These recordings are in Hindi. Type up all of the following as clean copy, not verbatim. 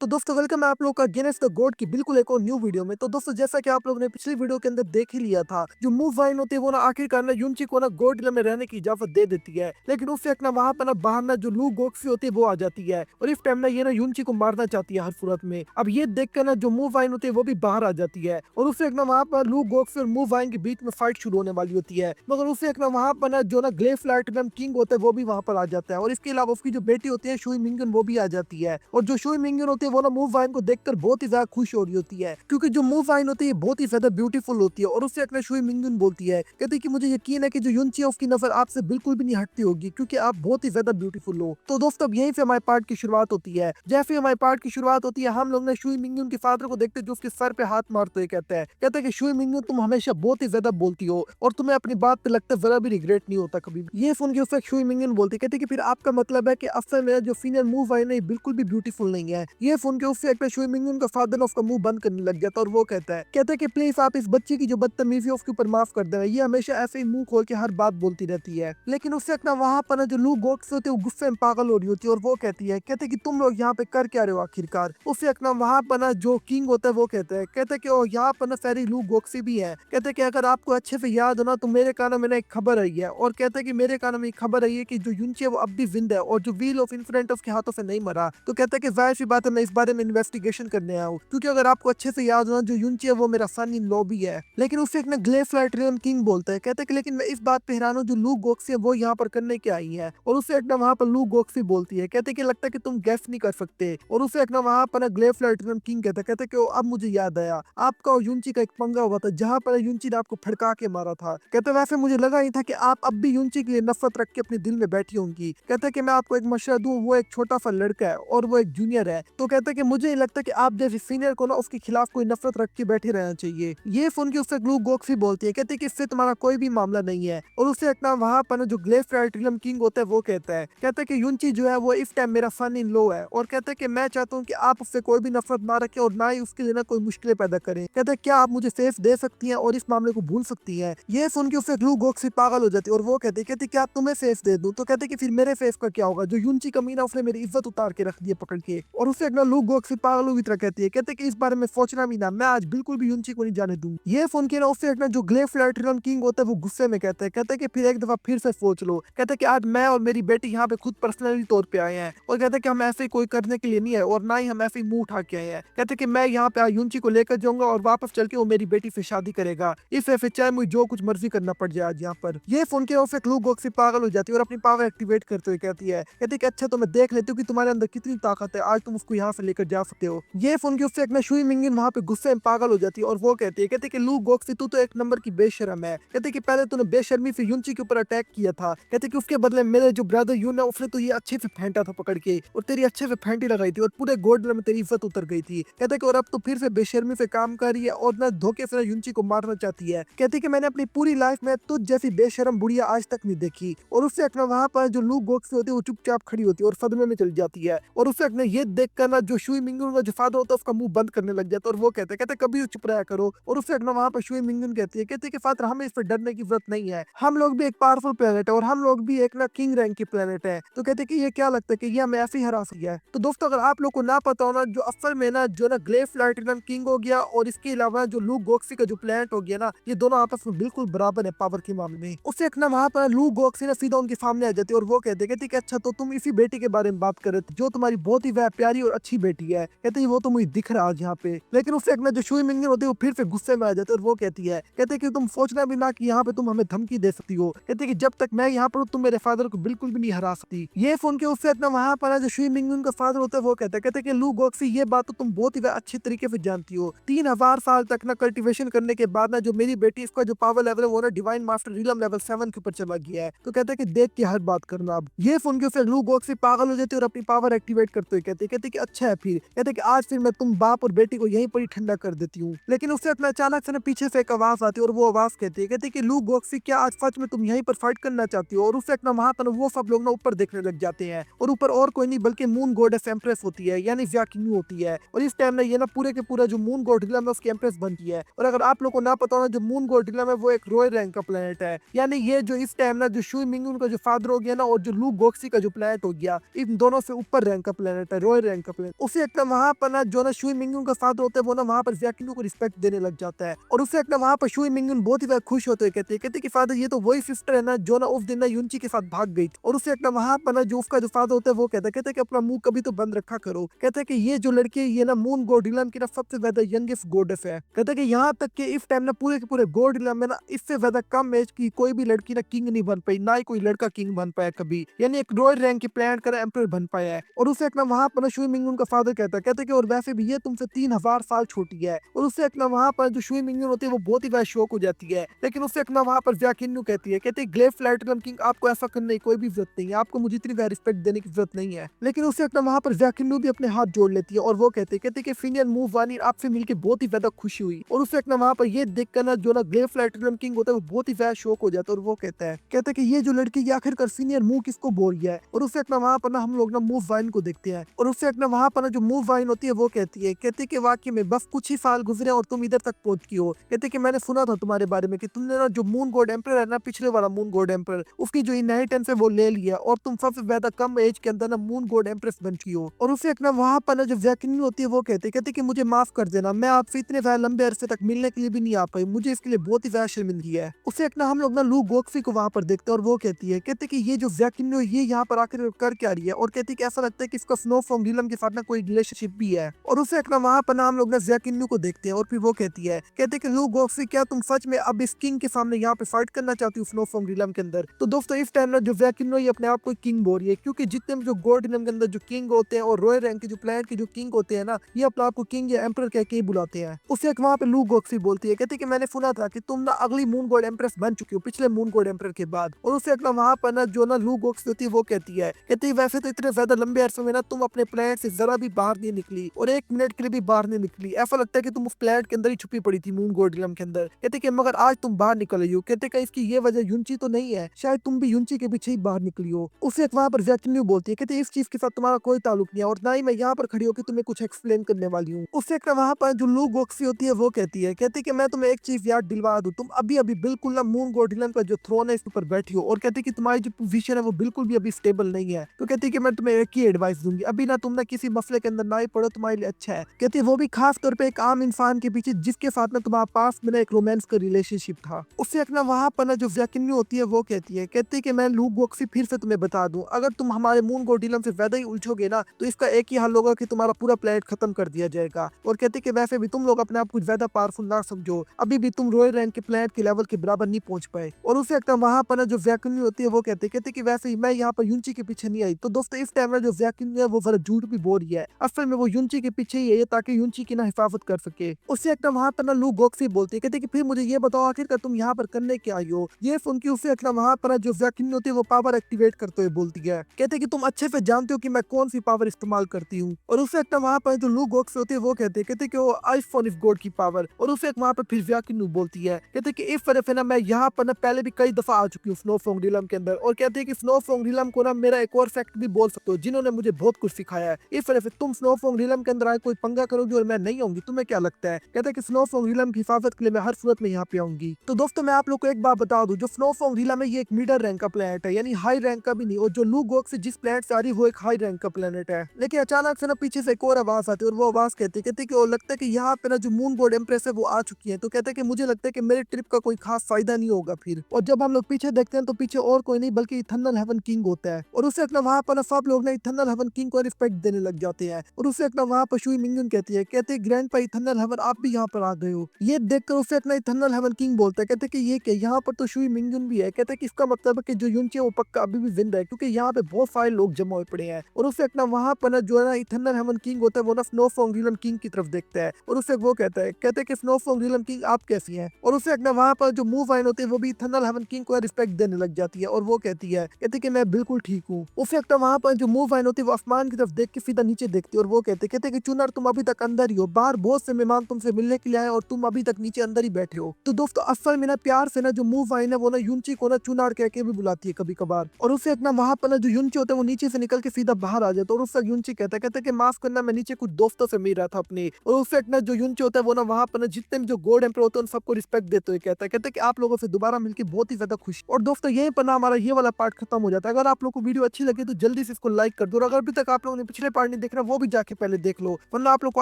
तो दोस्तों वेलकम है आप लोग का गिनेस द गॉड की बिल्कुल एक और न्यू वीडियो में। तो दोस्तों जैसा कि आप लोगों ने पिछली वीडियो के अंदर देख ही लिया था, जो मूव वाइन होती है वो ना आखिरकार ना युनची को ना गोल्ड में रहने की इजाजत दे देती है, लेकिन उससे एक ना वहां पर ना बाहर ना जो लू गोक्सी होती है वो आ जाती है और इस टाइम ना ये ना युनची को मारना चाहती है हर सूरत में। अब ये देख कर ना जो मूव वाइन होती है वो भी बाहर आ जाती है और उससे एक ना वहां पर लू गोक्सी और मूव वाइन के बीच में फाइट शुरू होने वाली होती है, मगर उससे एक ना वहां पर ना जो ना ग्ले प्लैटिनम किंग होता है वो भी वहां पर आ जाता है और इसके अलावा उसकी जो बेटी होती है शुई मिंगन वो भी आ जाती है। और जो शुई मिंगन होती है वो ना मूव वाइन को देखकर बहुत ही ज्यादा खुश हो रही होती है, क्योंकि जो मूव वाइन होती है बहुत ही ज्यादा ब्यूटीफुल होती है और उससे अपने शुई मिंगन बोलती है, कहती है कि मुझे यकीन है कि जो युनची है उसकी नजर आपसे बिल्कुल भी नहीं हटती होगी क्योंकि आप बहुत ही ज्यादा ब्यूटीफुल हो। तो दोस्तों अब यहीं से हमारे पार्ट की शुरुआत होती है। जैसे ही हमारे पार्ट की शुरुआत होती है हम लोग ने शुई मिंगन के फादर को देखते हैं जो उसके सर पे हाथ मारते हुए कहते हैं कि शुई मिंगन तुम हमेशा बहुत ही ज्यादा बोलती हो और तुम्हें अपनी बात पे लगता है जरा भी रिग्रेट नहीं होता कभी भी। ये सुन के उससे शुई मिंगन बोलती कहती है कि फिर आपका मतलब है कि असल में जो फीमेल मूव वाइन है बिल्कुल भी ब्यूटीफुल नहीं है। ये सुन के उससे एक शुई मिंगन का फादर उसका मुंह बंद करने लग जाता है और वो कहता है कि प्लीज आप इस बच्चे की जो बदतमीजी है उसके ऊपर माफ कर देना, ये हमेशा ऐसे ही मुंह खोल के हर बात बोलती रहती है। लेकिन उससे अपना वहां पर ना जो लू गोक्स होते हैं वो गुस्से में पागल हो रही होती है और वो कहते हैं कि तुम लोग यहाँ पे कर क्या रहे हो आखिरकार। उससे अपना वहां पर ना जो किंग होता है वो कहता है कि ओ यहाँ पर ना सारी लू गोक्सी भी है। कहते हैं कि अगर आपको अच्छे से याद हो ना तो मेरे कान में ना एक खबर आई है और कहता है कि मेरे कान में एक खबर आई है कि जो युनची है वो अब भी जिंदा है और जो व्हील ऑफ इन्फिनिट उसके हाथों से नहीं मरा। तो कहता है कि जाहिर सी बात है मैं इस बारे में इन्वेस्टिगेशन करने आया हूँ, क्योंकि अगर आपको अच्छे से याद हो ना जो युनची है वो मेरा सन इन लॉ भी है। लेकिन उससे एक ना ग्लेफ्लाइट्रियन किंग बोलता है, कहता है कि लेकिन मैं इस बात पे हैरान हूँ जो लू गोक्सी है वो यहाँ पर करने के आई है। और उससे एक ना वहाँ पर लू गोक्सी बोलती है, कहते हैं कि लगता है कि तुम गेस नहीं कर सकते। और उससे एक ना वहाँ पर ना ग्लेफ्लाइट्रियन किंग कहते हैं कि अब मुझे याद आया आपका और युनची का एक पंगा हुआ था जहाँ पर युनची ने आपको फड़का के मारा था। कहते वैसे मुझे लगा ही था कि आप अब भी युनची के लिए नफरत रख के अपने दिल में बैठी होंगी। कहते हैं कि मैं आपको एक मशवरा दूं, वो एक छोटा सा लड़का है और वो एक जूनियर है, तो कहते हैं कि मुझे नहीं लगता कि आप जैसे सीनियर को ना उसके खिलाफ कोई नफरत रख के बैठे रहना चाहिए। ये सुन के उससे ग्लू गोक्सी बोलती है, कहते हैं कि इससे तुम्हारा कोई भी मामला नहीं है। और उससे एक ना वहां पर जो ग्लेफ्राइट्रियम किंग होता है वो कहता है कि युनची जो है वो इस टाइम मेरा सन इन लो है और कहता है कि मैं चाहता हूँ कि आप उससे कोई भी नफरत ना रखें और ना ही उसके लिए ना कोई मुश्किलें पैदा करें। कहता है क्या आप मुझे सेफ दे सकती हैं और इस मामले को भूल सकती हैं। ये सुन के उससे ग्लू गोक्सी पागल हो जाती है और वो कहती क्या तुम्हें सेफ दे दूं। तो कहते कि फिर मेरे फेस का क्या होगा, जो युनची कमीना उसने मेरी इज्जत उतार के रख दी है पकड़ के। और उससे एक ना लू गोक्सी पागलों की तरह कहते कि इस बारे में सोचना भी ना, मैं आज बिल्कुल भी युनची को नहीं जाने दूं। ये सुन के ना उससे एक ना जो ग्लेफ्लाइट्रियन किंग होता है वो गुस्से में कहता है कि फिर एक दफा फिर से सोच लो। कहता है कि आज मैं और मेरी बेटी यहाँ पे खुद पर्सनली तौर पे आए हैं और कहते हैं कि हम ऐसे ही कोई करने के लिए नहीं है और ना ही हम ऐसे ही मुंह उठा के आए हैं। कहते हैं कि मैं यहाँ पे युनची को लेकर जाऊंगा और वापस चल के वो मेरी बेटी से शादी करेगा, इससे फिर चाहे मुझे जो कुछ मर्जी करना पड़ जाए आज यहाँ पर। ये सुन के उससे लू गोक्सी पागल हो जाती है और अपनी पावर एक्टिवेट करते हुए कहती है कि अच्छा तो मैं देख लेती हूँ कि तुम्हारे अंदर कितनी ताकत है, आज तुम उसको यहाँ से लेकर जा सकते हो। ये सुन के उससे एक ना शुई मिंगिन वहां पे गुस्से में पागल हो जाती है और वो कहती है कि लू गोक्सी तू तो एक नंबर की बेशरम है। कहते कि पहले तूने बेशर्मी से युनची के ऊपर अटैक किया था, कहते कि उसके बदले मेरे जो ब्रदर यून है उसने तो ये अच्छे से फेंटा था पकड़ के और तेरी अच्छे से फेंटी लगाई थी और पूरे गोल्डन में तेरी इज्जत उतर गई थी। कहते कि और अब तो फिर से बेशर्मी से काम कर रही है और ना धोखे से युनची को मारना चाहती है। कहती कि मैंने अपनी पूरी लाइफ में तुझ जैसी बेशरम बुढ़िया आज तक नहीं देखी। और उससे अपना वहां पर जो लू गोक्सी होती है वो चुपचाप खड़ी होती है और सदमे में चली जाती है और उससे अपने ये देख कर ना जो शुई मिंगुन का जो फादर होता है उसका मुंह बंद करने लग जाता है और वो कहते कभी चुप रहा करो। और उससे अपना वहां पर शुई मिंगुन कहती है कि फादर हमें इस पर डरने की जरूरत नहीं है, हम लोग भी एक पावरफुल प्लेनेट है और हम लोग भी एक ना किंग रैंक की प्लेनेट है। तो कहते कि ये क्या लगता है कि ये हमें ऐसे ही हरा सकती है। तो दोस्तों अगर आप लोग को ना पता हो ना, जो असल में ना जो ना ग्लेफ्लाइट्रियन किंग हो गया और इसके अलावा जो लू गोक्सी का जो प्लेनेट हो गया ना, ये दोनों आपस में बिल्कुल बराबर है पावर के मामले में। उससे एक ना वहां पर लू गोक्सी ना सीधा उनके सामने आ जाती है और वो कहते कि अच्छा तो तुम इसी बेटी के बारे में बात कर रहे थे जो तुम्हारी बहुत ही वह प्यारी और अच्छी बेटी है। कहते वो तो मुझे दिख रहा आज यहाँ पे। लेकिन उससे एक ना जो शुई मिंगन होती है वो फिर से गुस्से में आ जाते और वो कहते कि तुम सोचना भी ना कि यहाँ पे तुम हमें धमकी दे सकती हो। कहते कि जब तक मैं यहाँ पर हूँ तुम मेरे फादर को बिल्कुल भी नहीं हरा सकती। ये सुन के उससे इतना वहां पर जो शुई मिंगन का फादर होता है वो कहते कि लू गोक्सी ये बात तो तुम बहुत ही अच्छे तरीके से जानती हो, 3000 साल तक ना कल्टीवेशन करने के बाद ना जो मेरी बेटी इसका जो पावर लेवल है वो ना डिवाइन मास्टर रिलम लेवल 7 के ऊपर चला गया है। तो कहते कि देख के हर बात करना। अब ये सुन के फिर लू गोक्सी पागल हो जाती है और अपनी पावर एक्टिवेट करते हुए कहते कि अच्छा है, फिर कहते कि आज फिर मैं तुम बाप और बेटी को यहीं पर ही ठंडा कर देती हूँ। लेकिन उससे इतना अचानक से ना पीछे से एक आवाज आती है और वो आवाज कहती है कि लू गोक्सी क्या आज सच में तुम यहीं पर फाइट करना चाहती हो। और उससे एक ना वहां पर वो सब लोग ना ऊपर देखने लग जाते हैं और ऊपर और कोई नहीं बल्कि मून गॉडेस एम्प्रेस होती है यानी ज़्याकिन्यू होती है। और इस टाइम ना ये ना पूरे के पूरा जो मून गॉड में उसकी एम्प्रेस बनती है। और अगर आप लोग को ना पता हो ना, जो मून गॉड है वो एक रॉयल रैंक का प्लेनेट है, यानी ये जो इस टाइम ना जो शुई मिंगुन का जो फादर हो गया ना और जो लू गोक्सी का जो प्लेनेट हो गया, इन दोनों से ऊपर रैंक का प्लेनेट है, रॉयल रैंक का में। उसे एक ना वहाँ पर ना जो ना शुई मिंगुन का फादर होता है वो ना वहाँ पर जैकिन्यू को रिस्पेक्ट देने लग जाता है और उसे एक ना वहाँ पर शुई मिंगुन बहुत ही ज्यादा खुश होते हुए कहते हैं कि फादर ये तो वही सिस्टर है ना जो ना उस दिन ना युनची के साथ भाग गई थी। और उसे एक ना वहाँ पर ना जो उसका जो फादर होता है वो कहता है कि अपना मुंह कभी तो बंद रखा करो। कहता है कि ये जो लड़की है ये ना मून गॉड इलम की ना सबसे ज्यादा यंगेस्ट गॉडेस है। कहता है कि यहाँ तक कि इस टाइम ना पूरे के पूरे गॉड इलम में ना इससे ज्यादा कम एज की कोई भी लड़की ना किंग नहीं बन पाई, ना ही कोई लड़का किंग बन पाया कभी, यानी एक रॉयल रैंक की प्लान कर एम्परर बन पाया है। और उसे एक ना वहाँ पर शुई मिंगुन का फादर कहता है कि और वैसे भी ये तुमसे 3000 साल छोटी है। और उसे एक ना वहाँ पर जो शुई मिंगुन होती है वो बहुत ही ज्यादा शौक हो जाती है, लेकिन उसे एक ना वहाँ पर जैकिन्यू कहती है ग्लेफ प्लैटिनम किंग आपको ऐसा करने की कोई भी जरूरत नहीं है, आपको मुझे इतनी रिस्पेक्ट देने की जरूरत नहीं है। लेकिन उसे एक ना वहाँ पर जैकिन्यू भी अपने हाथ जोड़ लेती है और वो कहती है कि फिनियन मूव वानी आपसे मिलकर बहुत ही ज्यादा खुशी हुई। और उसे एक ना वहाँ पर ये देखकर ना जो ना ग्लेफ प्लैटिनम किंग होता है वो बहुत ही ज्यादा शौक हो जाता है और वो कहता है कि ये जो लड़की ये आखिरकार सीनियर मूव किसको बोल गया है। और उसे एक ना वहाँ पर ना हम लोग ना मूव वाइन को देखते हैं और उससे एक ना वहाँ पर ना जो मूव वाइन होती है वो कहती है कि वाकई में बस कुछ ही साल गुजरे और तुम इधर तक पहुंच गई हो। कहते हैं कि मैंने सुना था तुम्हारे बारे में कि तुमने ना जो मून गॉड एम्पर है ना पिछले वाला मून गॉड एम्पर उसकी जो इनहेरिटेंस है वो ले लिया और तुम सबसे ज्यादा कम एज के अंदर ना मून गॉड एम्प्रेस बन चुकी हो। और उसे एक ना वहाँ पर ना जो जैकिन्यू होती है वो कहती है कि मुझे माफ कर देना, मैं आपसे इतने ज्यादा लंबे अरसे तक मिलने के लिए भी नहीं आ पाई, मुझे इसके लिए बहुत ही ज्यादा शर्मिंदगी है। उसे एक ना हम लोग ना लू गोक्सी को वहाँ पर देखते हैं और वो कहती है कि ये जो जैकिन्यू ये यहाँ पर आकर कर क्या रही है। और कहती है कि ऐसा लगता है कि इसका स्नो फ्रॉम रीलम के साथ ना कोई रिलेशनशिप भी है। और उसे एक ना वहाँ पर ना हम लोग ना जैकिन्यू को देखते हैं और फिर वो कहती है कि लू गोक्सी क्या तुम सच में अब इस किंग के सामने यहाँ पे फाइट करना चाहती हो स्नो फ्रॉम रीलम के अंदर। तो दोस्तों इस टाइम ना जो जैकिन्यू ये अपने आप को किंग बोल रही है, क्योंकि जितने भी जो गॉड इलम के अंदर जो किंग होते हैं और रॉयल रैंक के जो प्लैनेट के जो किंग होते हैं ना ये अपने आप को किंग या एम्परर कह के ही बुलाते हैं। उसे एक वहाँ पे लू गोक्सी बोलती है, कहती है कि मैंने सुना था कि तुम ना अगली मून गॉड एम्प्रेस बन चुकी हो पिछले मून गॉड एम्परर के बाद। और उसे एक ना वहाँ पर ना जो ना लू गोक्सी होती है वो कहती है वैसे तो इतने ज्यादा लंबे अरसे में ना तुम अपने प्लेनेट से जरा भी बाहर नहीं निकली और 1 मिनट के लिए भी बाहर नहीं निकली, ऐसा लगता है कि तुम उस प्लेनेट के अंदर ही छुपी पड़ी थी मून गॉड इलम के अंदर। कहते कि मगर आज तुम बाहर निकल रही हो। कहते कि इसकी ये वजह यूनची तो नहीं है, शायद तुम भी यूनची के पीछे ही बाहर निकली हो। उसे एक वहाँ पर जैकिन्यू बोलती है, कहते इस चीज के साथ तुम्हारा कोई ताल्लुक नहीं है और ना ही मैं यहाँ पर खड़ी होकर तुम्हें कुछ एक्सप्लेन करने वाली हूँ। उससे एक वहाँ पर जो लू गोक्सी होती है वो कहती है कि मैं तुम्हें एक चीज याद दिलवा दूं, तुम अभी अभी बिल्कुल ना मून गॉड इलम का जो थ्रोन है इस ऊपर बैठी हो। और कहती है कि तुम्हारी जो पोजीशन है वो बिल्कुल भी अभी स्टेबल नहीं है। तो कहती है कि मैं तुम्हें एक ही एडवाइस दूंगी, अभी ना तुम ना किसी मसले के अंदर ना ही पड़ो, तुम्हारे लिए अच्छा है। कहती है वो भी खास तौर पे एक आम इंसान के पीछे जिसके साथ में तुम्हारा पास में ना एक रोमांस का रिलेशनशिप था। उससे एक ना वहाँ पर ना जो जैकिन्यू होती है वो कहती है कि मैं लू गोक्सी फिर से तुम्हें बता दूं, अगर तुम हमारे मून गॉड इलम से ज्यादा ही उलझोगे ना तो इसका एक ही हल होगा कि तुम्हारा पूरा प्लेनेट खत्म कर दिया जाएगा। और कहती है कि वैसे भी तुम लोग अपने आप को ज्यादा पावरफुल ना समझो, अभी भी तुम रॉयल रैंक के प्लेनेट के लेवल के बराबर नहीं पहुंच पाए। और उसे एक वहाँ पर ना जो जैकिन्यू होती है वो कहती है कि वैसे ही मैं यहाँ पर यूनची के पीछे नहीं आई। तो दोस्तों इस टाइम में जो जैकिन्यू है वो जरा झूठ भी बोल रही है, असल में वो यूनची के पीछे ही है ताकि यूनची की ना हिफाजत कर सके। उससे एक वहाँ पर ना लू गोक्सी बोलती है, कहती कि फिर मुझे ये बताओ आखिर तुम यहाँ पर करने क्या आई हो। ये सुन के उसे एक वहाँ पर जो जैकिन्यू होती है वो पावर एक्टिवेट करते हुए बोलती है, कहते कि तुम अच्छे से जानते हो कि मैं कौन सी पावर इस्तेमाल करती हूँ। और उसे एक वहाँ पर जो लू गोक्सी होती है वो कहते कि वो आईफोन इफ गॉड की पावर। और उसे एक वहाँ पर फिर जैकिन्यू बोलती है, कहते कि इस तरह से ना मैं यहाँ पर ना पहले भी कई दफा आ चुकी हूँ स्नो फ्रॉम रीलम के अंदर। और कहते हैं कि स्नो फ्रॉम रीलम को ना मेरा एक और फैक्ट भी बोल सकते हो जिन्होंने मुझे बहुत कुछ सिखाया है। इस तरह से तुम स्नो फ्रॉम रीलम के अंदर आए कोई पंगा करोगे और मैं नहीं आऊंगी, तुम्हें क्या लगता है। कहते हैं कि स्नो फ्रॉम रीलम की हिफाजत के लिए मैं हर सूरत में यहाँ पे आऊंगी। तो दोस्तों मैं आप लोग को एक बात बता दूं, जो स्नो फ्रॉम रीलम है ये एक मिडल रैंक का प्लेनेट है, यानी हाई रैंक का भी नहीं। और जो लू गोक्सी जिस प्लेनेट से आ रही है वो एक हाई रैंक का प्लेनेट है। लेकिन अचानक से ना पीछे से एक और आवाज आती है और वो आवाज कहती है कि वो लगता है कि यहाँ पे ना जो मून गॉड एम्प्रेस है वो आ चुकी है। तो कहते हैं कि मुझे लगता है कि मेरे ट्रिप का कोई खास फायदा नहीं होगा फिर। और जब हम लोग पीछे देखते हैं तो पीछे और कोई नहीं बल्कि इथर्नल हेवन किंग होता है। और उसे अपना वहाँ पर सब लोग ना इथर्नल हेवन किंग को रिस्पेक्ट देने लग जाते हैं। और उसे अपना वहाँ पर शुई मिंगन कहते हैं ग्रैंड पा इथर्नल हेवन आप भी यहाँ पर आ गए हो। ये देखकर उसे अपना इथर्नल हेवन किंग बोलता है, कहते हैं कि ये क्या यहाँ पर तो शुई मिंगन भी है। कहते हैं कि इसका मतलब है कि जो यूनची है वो पक्का अभी भी जिंदा है, क्योंकि यहाँ पे बहुत सारे लोग जमा हुए पड़े हैं। और उसे अपना वहाँ पर ना जो है ना इथर्नल हेवन किंग होता है वो ना स्नो फ्रॉम रीलम किंग की तरफ देखता है और उसे वो कहते हैं कि स्नो फ्रॉम रीलम किंग आप कैसी हैं। और उसे अपना वहाँ पर जो मूव आइन होती है वो भी इथर्नल हेवन किंग को रिस्पेक्ट देने लग जाती है और वो कहती है कि मैं बिल्कुल ठीक हूँ। उसे अपना वहाँ पर जो मूव आइन होती है वो आसमान की तरफ देख के सीधा नीचे देखती है और वो कहते हैं कि चुनर तुम अभी तक अंदर ही हो, बाहर बहुत से मेहमान तुमसे मिलने के लिए आए और तुम अभी तक नीचे अंदर ही बैठे हो। तो दोस्तों असल में ना प्यार से ना जो मूव आइन है वो ना यूनची को ना चुनार कह के भी बुलाती है कभी कभार। और उसे अपना वहाँ पर ना जो यूनची होता है वो नीचे से निकल के सीधा बाहर आ जाता है और उससे यूनची कहता है कि माफ करना मैं नीचे कुछ दोस्तों से मिल रहा था अपने। और उससे अपना जो यूनची होता है वो ना वहाँ पर ना जितने भी जो गॉड एम्पर होते हैं उन सबको रिस्पेक्ट देते हुए कहता है कि आप लोगों से दोबारा मिलकर बहुत ही ज्यादा खुश। और दोस्तों यहीं पर ना हमारा ये वाला पार्ट खत्म हो जाता है। अगर आप लोग को वीडियो अच्छी लगी तो जल्दी से इसको लाइक कर दो और अगर अभी तक आप लोगों ने पिछले पार्ट नहीं नहीं देख रहा वो भी जाके पहले देख लो, वरना आप लोग को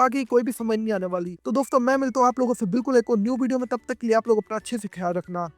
आगे कोई भी समझ नहीं आने वाली। तो दोस्तों मैं मिलता हूँ आप लोगों से बिल्कुल एक और न्यू वीडियो में, तब तक के लिए आप लोग अपना अच्छे से ख्याल रखना।